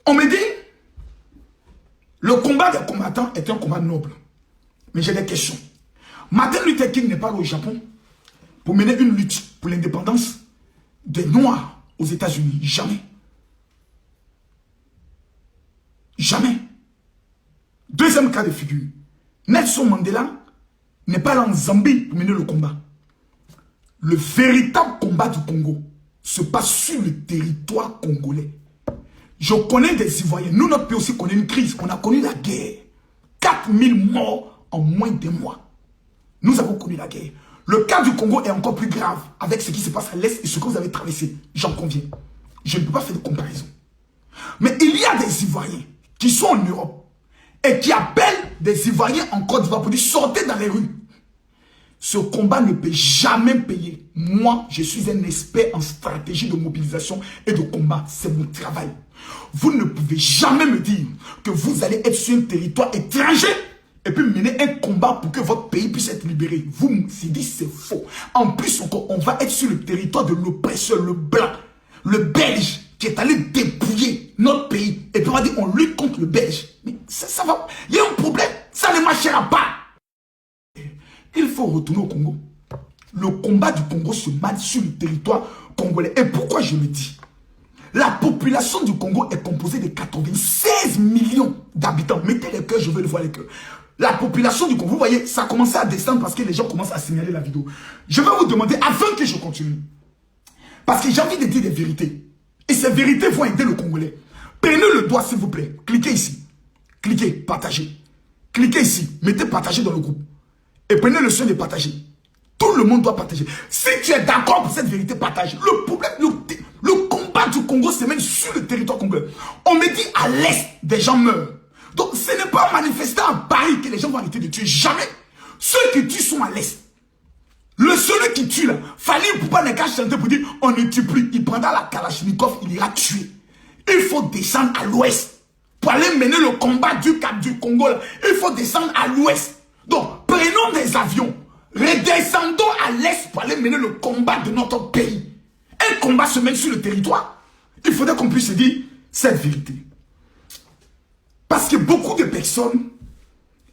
On me dit, le combat des combattants est un combat noble. Mais j'ai des questions. Martin Luther King n'est pas allé au Japon pour mener une lutte pour l'indépendance des Noirs aux États-Unis. Jamais. Jamais. Deuxième cas de figure. Nelson Mandela n'est pas allé en Zambie pour mener le combat. Le véritable combat du Congo se passe sur le territoire congolais. Je connais des Ivoiriens. Nous, notre pays aussi connaît une crise. On a connu la guerre. 4000 morts en moins de mois. Nous avons connu la guerre. Le cas du Congo est encore plus grave avec ce qui se passe à l'Est et ce que vous avez traversé. J'en conviens. Je ne peux pas faire de comparaison. Mais il y a des Ivoiriens qui sont en Europe et qui appellent des Ivoiriens en Côte d'Ivoire pour dire sortez dans les rues. Ce combat ne peut jamais payer. Moi, je suis un expert en stratégie de mobilisation et de combat. C'est mon travail. Vous ne pouvez jamais me dire que vous allez être sur un territoire étranger et puis mener un combat pour que votre pays puisse être libéré. Vous me dites c'est faux. En plus, on va être sur le territoire de l'oppresseur, le blanc, le belge, qui est allé dépouiller notre pays. Et puis on va dire on lutte contre le belge. Mais ça va. Il y a un problème. Ça ne marchera pas. Il faut retourner au Congo. Le combat du Congo se mène sur le territoire congolais. Et pourquoi je le dis? La population du Congo est composée de 96 millions d'habitants. Mettez les cœurs, je veux le voir les cœurs. La population du Congo, vous voyez, ça a commencé à descendre parce que les gens commencent à signaler la vidéo. Je vais vous demander, avant que je continue, parce que j'ai envie de dire des vérités. Et ces vérités vont aider le Congolais. Prenez le doigt, s'il vous plaît. Cliquez ici. Cliquez, partagez. Cliquez ici. Mettez partager dans le groupe. Et prenez le soin de partager. Tout le monde doit partager. Si tu es d'accord pour cette vérité, partage. Le problème, le combat du Congo se mène sur le territoire congolais. On me dit à l'Est, des gens meurent. Donc ce n'est pas manifesté à Paris que les gens vont arrêter de tuer. Jamais. Ceux qui tuent sont à l'Est. Le seul qui tue là, Fali Poupa n'est qu'à chanter pour dire on ne tue plus. Il prendra la Kalachnikov, il ira tuer. Il faut descendre à l'ouest. Pour aller mener le combat du Cap du Congo là, il faut descendre à l'ouest. Donc prenons des avions, redescendons à l'est pour aller mener le combat de notre pays. Un combat se mène sur le territoire. Il faudrait qu'on puisse se dire cette vérité. Parce que beaucoup de personnes,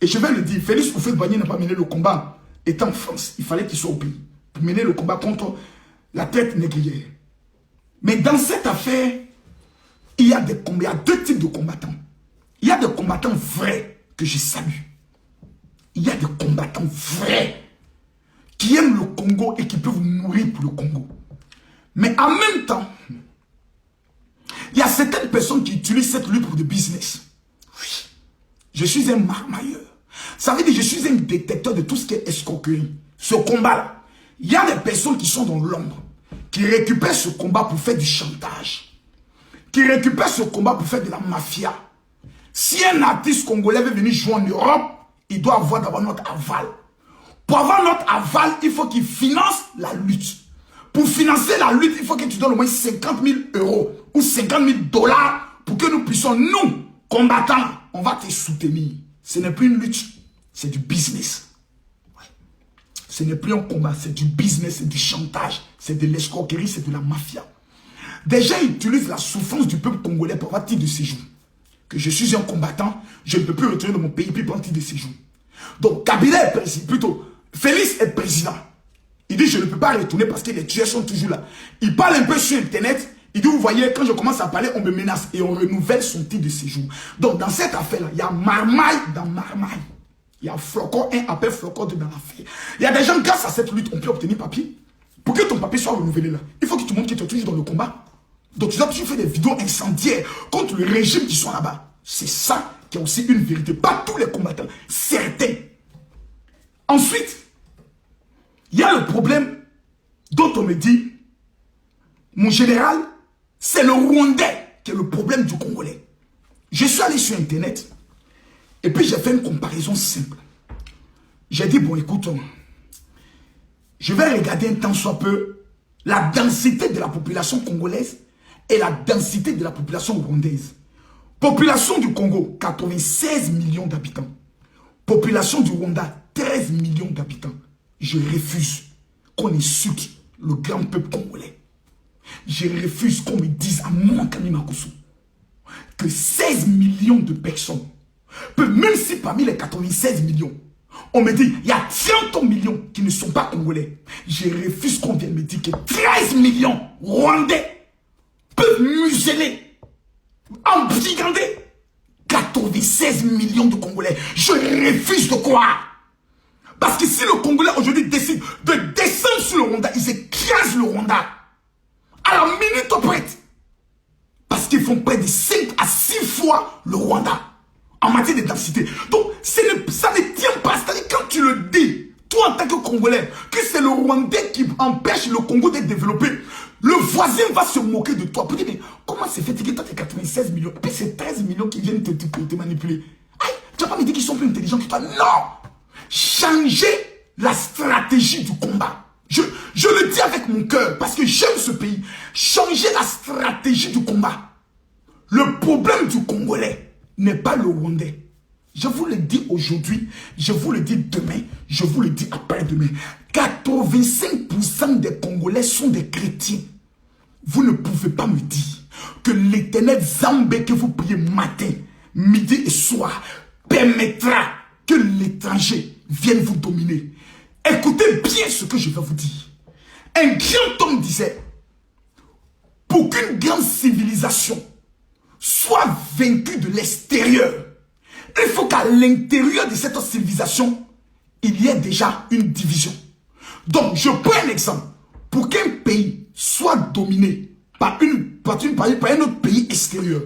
et je vais le dire, Félix Houphouët-Boigny n'a pas mené le combat étant en France. Il fallait qu'il soit au pays pour mener le combat contre la traite négrière. Mais dans cette affaire, il y a deux types de combattants. Il y a des combattants vrais que je salue. Il y a des combattants vrais qui aiment le Congo et qui peuvent mourir pour le Congo. Mais en même temps, il y a certaines personnes qui utilisent cette lutte pour du business. Oui, je suis un marmailleur. Ça veut dire que je suis un détecteur de tout ce qui est escroquerie. Ce combat-là, il y a des personnes qui sont dans l'ombre, qui récupèrent ce combat pour faire du chantage, qui récupèrent ce combat pour faire de la mafia. Si un artiste congolais veut venir jouer en Europe, il doit avoir d'abord notre aval. Pour avoir notre aval, il faut qu'il finance la lutte. Pour financer la lutte, il faut que tu donnes au moins 50 000 € ou 50 000 $ pour que nous puissions, nous, combattants, on va te soutenir. Ce n'est plus une lutte, c'est du business. Ouais. Ce n'est plus un combat, c'est du business, c'est du chantage, c'est de l'escroquerie, c'est de la mafia. Des gens utilisent la souffrance du peuple congolais pour avoir titre de séjour. Que je suis un combattant, je ne peux plus retourner dans mon pays puis prendre titre de séjour. Donc Kabila est président, plutôt Félix est président. Il dit je ne peux pas retourner parce que les tueurs sont toujours là. Il parle un peu sur internet. Il dit vous voyez quand je commence à parler on me menace et on renouvelle son titre de séjour. Donc dans cette affaire là il y a marmaille dans marmaille. Il y a flocon 1 appelle flocon 2 dans l'affaire. Il y a des gens grâce à cette lutte on peut obtenir papier. Pour que ton papier soit renouvelé là, il faut que tu montres que tu es toujours dans le combat. Donc tu dois toujours faire des vidéos incendiaires contre le régime qui sont là-bas. C'est ça qui est aussi une vérité. Pas tous les combattants, certains. Ensuite, il y a le problème dont on me dit, mon général, c'est le Rwandais qui est le problème du Congolais. Je suis allé sur internet et puis j'ai fait une comparaison simple. J'ai dit, bon écoute, je vais regarder un temps soit peu la densité de la population congolaise et la densité de la population rwandaise. Population du Congo, 96 millions d'habitants. Population du Rwanda, 13 millions d'habitants. Je refuse qu'on insulte le grand peuple congolais. Je refuse qu'on me dise à mon Kami Makosso que 16 millions de personnes, même si parmi les 96 millions, on me dit, il y a 30 millions qui ne sont pas congolais. Je refuse qu'on vienne me dire que 13 millions rwandais peuvent museler, embrigander 96 millions de Congolais. Je refuse de croire. Parce que si le Congolais aujourd'hui décide de descendre sur le Rwanda, ils écrasent le Rwanda à la minute prête. Parce qu'ils font près de 5 à 6 fois le Rwanda en matière de densité. Donc, ça ne tient pas. C'est-à-dire, quand tu le dis, toi en tant que Congolais, que c'est le Rwandais qui empêche le Congo d'être développé, le voisin va se moquer de toi. Pour dire, mais comment c'est fait que toi, tu es 96 millions, et puis c'est 13 millions qui viennent te manipuler. Aïe, tu vas pas me dire qu'ils sont plus intelligents que toi. Non! Changer la stratégie du combat. Je le dis avec mon cœur, parce que j'aime ce pays. Changer la stratégie du combat. Le problème du Congolais n'est pas le Rwandais. Je vous le dis aujourd'hui, je vous le dis demain, je vous le dis après-demain. 85% des Congolais sont des chrétiens. Vous ne pouvez pas me dire que l'éternel Zambé que vous priez matin, midi et soir permettra que l'étranger vienne vous dominer. Écoutez bien ce que je vais vous dire. Un grand homme disait, pour qu'une grande civilisation soit vaincue de l'extérieur, il faut qu'à l'intérieur de cette civilisation, il y ait déjà une division. Donc, je prends un exemple. Pour qu'un pays soit dominé par un autre pays extérieur,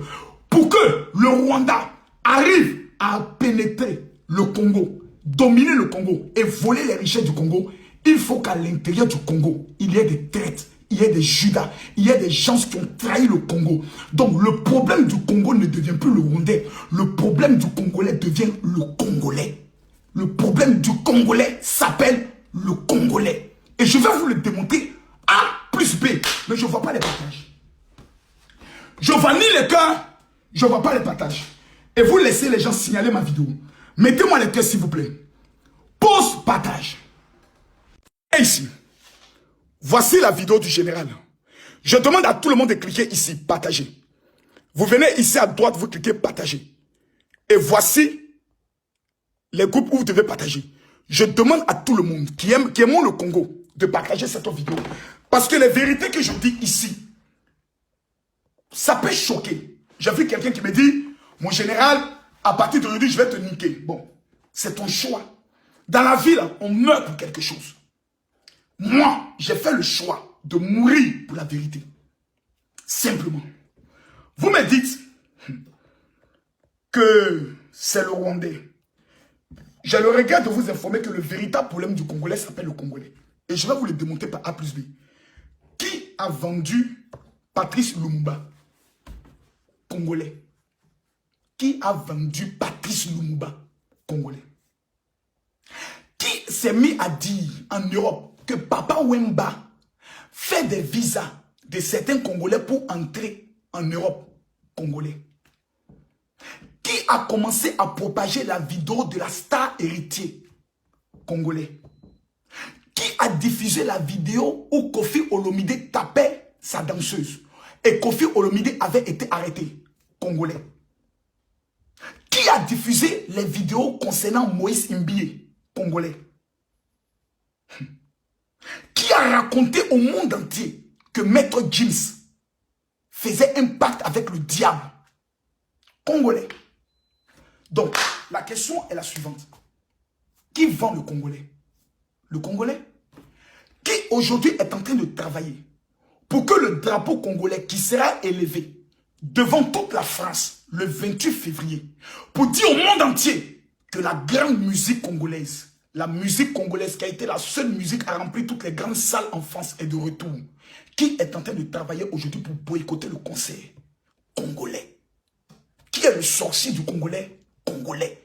pour que le Rwanda arrive à pénétrer le Congo, dominer le Congo et voler les richesses du Congo, il faut qu'à l'intérieur du Congo, il y ait des traites, il y ait des Judas, il y ait des gens qui ont trahi le Congo. Donc le problème du Congo ne devient plus le Rwandais. Le problème du Congolais devient le Congolais. Le problème du Congolais s'appelle le Congolais. Et je vais vous le démontrer A plus B. Mais je ne vois pas les partages. Je vois ni les cœurs, je ne vois pas les partages. Et vous laissez les gens signaler ma vidéo. Mettez-moi les cœurs s'il vous plaît. Pause, partage. Et ici, voici la vidéo du général. Je demande à tout le monde de cliquer ici, partager. Vous venez ici à droite, vous cliquez partager. Et voici les groupes où vous devez partager. Je demande à tout le monde qui aime le Congo de partager cette vidéo. Parce que les vérités que je dis ici, ça peut choquer. J'ai vu quelqu'un qui me dit, mon général, à partir d'aujourd'hui, je vais te niquer. Bon, c'est ton choix. Dans la vie, là, on meurt pour quelque chose. Moi, j'ai fait le choix de mourir pour la vérité. Simplement. Vous me dites que c'est le Rwandais. J'ai le regret de vous informer que le véritable problème du Congolais s'appelle le Congolais. Et je vais vous le démontrer par A plus B. Qui a vendu Patrice Lumumba? Congolais. Qui a vendu Patrice Lumumba? Congolais. Qui s'est mis à dire en Europe que Papa Wemba fait des visas de certains Congolais pour entrer en Europe? Congolais. Qui a commencé à propager la vidéo de la star héritier? Congolais. Qui a diffusé la vidéo où Kofi Olomide tapait sa danseuse et Kofi Olomide avait été arrêté? Congolais. Qui a diffusé les vidéos concernant Moïse Mbie? Congolais. Qui a raconté au monde entier que Maître Gims faisait un pacte avec le diable? Congolais. Donc, la question est la suivante. Qui vend le Congolais? Le Congolais? Qui aujourd'hui est en train de travailler pour que le drapeau congolais qui sera élevé devant toute la France le 28 février, pour dire au monde entier que la grande musique congolaise, la musique congolaise qui a été la seule musique à remplir toutes les grandes salles en France est de retour. Qui est en train de travailler aujourd'hui pour boycotter le concert? Congolais. Qui est le sorcier du Congolais? Congolais.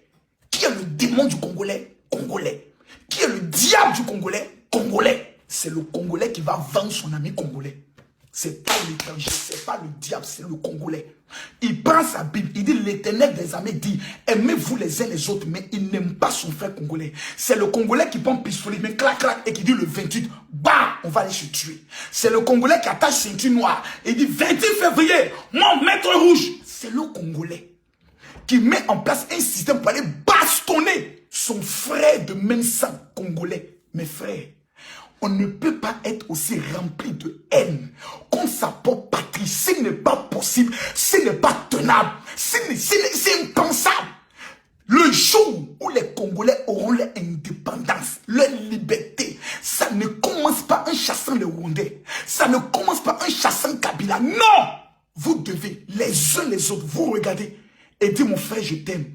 Qui est le démon du Congolais? Congolais. Qui est le diable du Congolais? Congolais. C'est le Congolais qui va vendre son ami congolais. C'est pas l'étranger, c'est pas le diable, c'est le Congolais. Il prend sa Bible, il dit l'Éternel des armées dit aimez-vous les uns les autres, mais il n'aime pas son frère congolais. C'est le Congolais qui prend pistolet, mais clac clac, et qui dit le 28, bah, on va aller se tuer. C'est le Congolais qui attache ceinture noire et dit 28 février, mon maître rouge. C'est le Congolais qui met en place un système pour aller bastonner son frère de même sang congolais. Mes frères, on ne peut pas être aussi rempli de haine contre sa propre patrie. Ce n'est pas possible, ce n'est pas tenable, c'est impensable. Le jour où les Congolais auront leur indépendance, leur liberté, ça ne commence pas en chassant les Rwandais, ça ne commence pas en chassant Kabila. Non! Vous devez, les uns les autres, vous regardez et dire mon frère, je t'aime.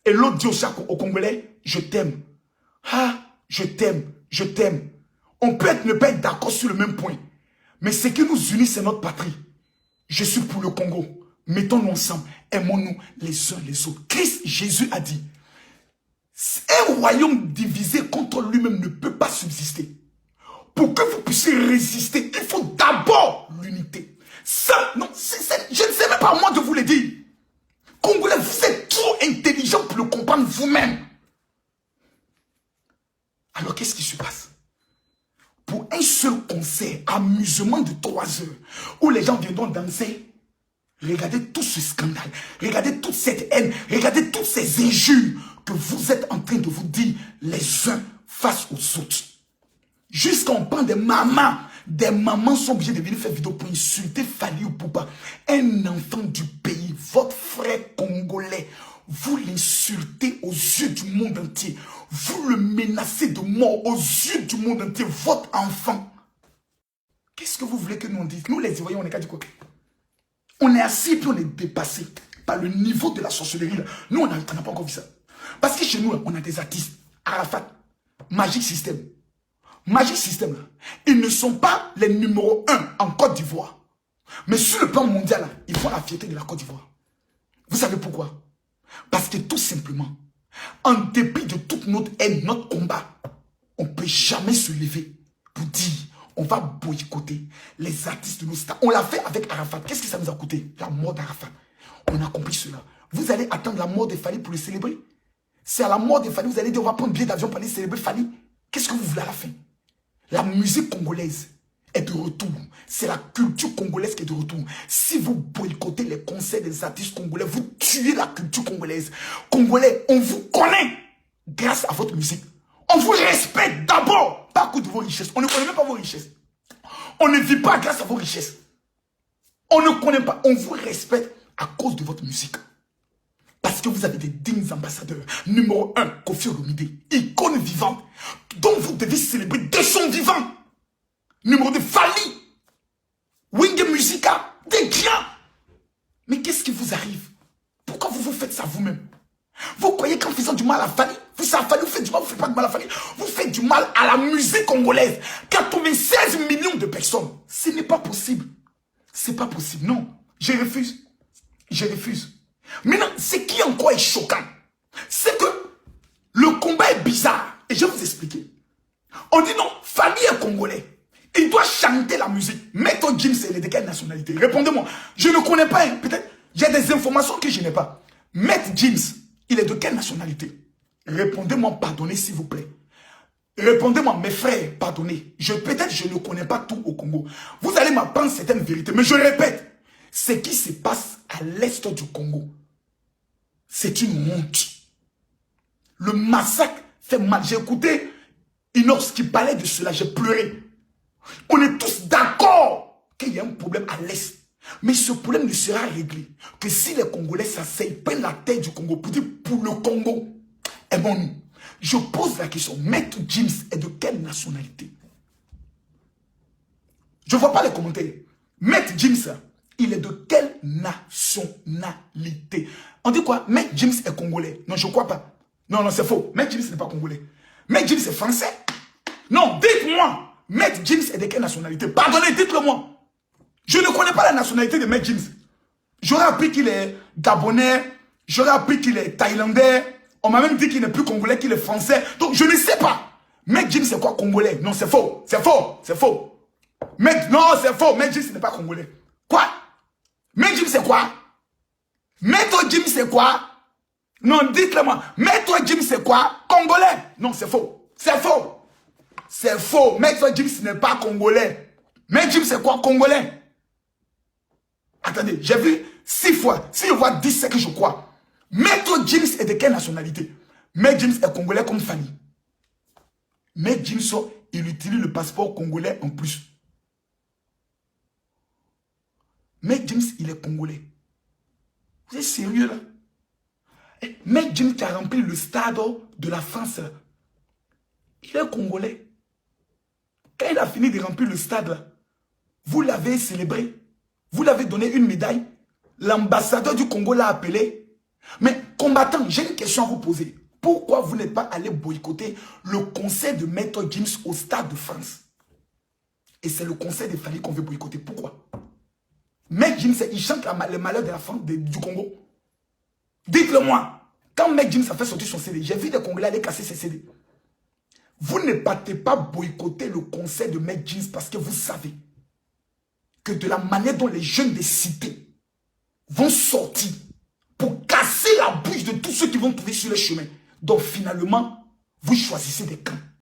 Et l'autre dit aussi au Congolais, je t'aime. Ah, je t'aime, je t'aime. On peut ne pas être d'accord sur le même point. Mais ce qui nous unit, c'est notre patrie. Je suis pour le Congo. Mettons-nous ensemble. Aimons-nous les uns les autres. Christ Jésus a dit, un royaume divisé contre lui-même ne peut pas subsister. Pour que vous puissiez résister, il faut d'abord l'unité. Ça, non, je ne sais même pas moi de vous le dire. Congolais, vous êtes trop intelligents pour le comprendre vous-même. Alors qu'est-ce qui se passe? Pour un seul concert, amusement de 3 heures, où les gens viendront danser, regardez tout ce scandale, regardez toute cette haine, regardez toutes ces injures que vous êtes en train de vous dire les uns face aux autres. Jusqu'à on prend des mamans sont obligées de venir faire vidéo pour insulter Fali ou Poupa. Un enfant du pays, votre frère congolais, vous l'insultez aux yeux du monde entier. Vous le menacez de mort aux yeux du monde entier, votre enfant. Qu'est-ce que vous voulez que nous on dise? Nous les Ivoiriens, on est qu'à dire quoi? On est assis puis on est dépassé par le niveau de la sorcellerie. Là. Nous, on n'a pas encore vu ça. Parce que chez nous, là, on a des artistes. Arafat, Magic System. Magic System, là, ils ne sont pas les numéros 1 en Côte d'Ivoire. Mais sur le plan mondial, là, ils font la fierté de la Côte d'Ivoire. Vous savez pourquoi? Parce que tout simplement, en dépit de toute notre haine, notre combat, on ne peut jamais se lever pour dire on va boycotter les artistes de nos stars. On l'a fait avec Arafat. Qu'est-ce que ça nous a coûté? La mort d'Arafat. On a compris cela. Vous allez attendre la mort de Fali pour le célébrer? C'est à la mort de Fali, vous allez dire on va prendre billet d'avion pour aller célébrer Fali? Qu'est-ce que vous voulez à la fin? La musique congolaise est de retour. C'est la culture congolaise qui est de retour. Si vous boycottez les concerts des artistes congolais, vous tuez la culture congolaise. Congolais, on vous connaît grâce à votre musique. On vous respecte d'abord, pas à cause de vos richesses. On ne connaît même pas vos richesses. On ne vit pas grâce à vos richesses. On ne connaît pas. On vous respecte à cause de votre musique. Parce que vous avez des dignes ambassadeurs. Numéro 1, Kofi Olomide, icône vivante, dont vous devez célébrer de son vivant. Numéro 2, Fali, Wenge Musica, des grands. Mais qu'est-ce qui vous arrive? Pourquoi vous faites ça vous-même? Vous croyez qu'en faisant du mal à Fali, vous faites du mal, vous ne faites pas de mal à Fali, vous faites du mal à la musique congolaise. 96 millions de personnes. Ce n'est pas possible. C'est pas possible, non. Je refuse. Je refuse. Maintenant, ce qui encore est choquant, c'est que le combat est bizarre. Et je vais vous expliquer. On dit non, Fali est congolais. Il doit chanter la musique. Maître James, il est de quelle nationalité? Répondez-moi. Je ne connais pas, hein. Peut-être, j'ai des informations que je n'ai pas. Maître James, il est de quelle nationalité? Répondez-moi, pardonnez s'il vous plaît. Répondez-moi, mes frères, pardonnez. Peut-être je ne connais pas tout au Congo. Vous allez m'apprendre certaines vérités. Mais je répète, ce qui se passe à l'est du Congo, c'est une honte. Le massacre fait mal. J'ai écouté Inox qui parlait de cela, j'ai pleuré. On est tous d'accord qu'il y a un problème à l'est. Mais ce problème ne sera réglé que si les Congolais s'asseyent, prennent la tête du Congo pour dire pour le Congo, aimons-nous. Je pose la question, Maître James est de quelle nationalité? Je ne vois pas les commentaires. Maître James, il est de quelle nationalité? On dit quoi? Maître James est congolais. Non, je ne crois pas. Non, non, c'est faux. Maître James n'est pas congolais. Maître James est français. Non, dites-moi. Maître James est de quelle nationalité? Pardonnez, dites-le-moi. Je ne connais pas la nationalité de Maître James. J'aurais appris qu'il est gabonais. J'aurais appris qu'il est thaïlandais. On m'a même dit qu'il n'est plus congolais, qu'il est français. Donc, je ne sais pas. Maître James, c'est quoi congolais? Non, c'est faux. C'est faux. C'est faux. Non, c'est faux. Maître James n'est pas congolais. Quoi? Maître James, c'est quoi? Maître James, c'est quoi? Non, dites-le-moi. Maître James, c'est quoi? Congolais. Non, c'est faux. C'est faux. C'est faux. Maître James n'est pas congolais. Maître James, c'est quoi? Congolais. Attendez, j'ai vu 6 fois. Si je vois 10, c'est que je crois. Maître James est de quelle nationalité? Maître James est congolais comme Fanny. Maître James, il utilise le passeport congolais en plus. Maître James, il est congolais. Vous êtes sérieux là? Maître James qui a rempli le stade de la France là. Il est congolais. Quand il a fini de remplir le stade là, vous l'avez célébré. Vous l'avez donné une médaille. L'ambassadeur du Congo l'a appelé. Mais combattant, j'ai une question à vous poser. Pourquoi vous n'êtes pas allé boycotter le conseil de Maître James au Stade de France? Et c'est le conseil des familles qu'on veut boycotter. Pourquoi? Maître James, il chante le malheur de la France du Congo. Dites-le moi. Quand Maître James a fait sortir son CD, j'ai vu des Congolais aller casser ses CD. Vous ne partez pas boycotter le conseil de Maître James parce que vous savez que de la manière dont les jeunes des cités vont sortir pour casser la bouche de tous ceux qui vont trouver sur le chemin. Donc finalement, vous choisissez des camps.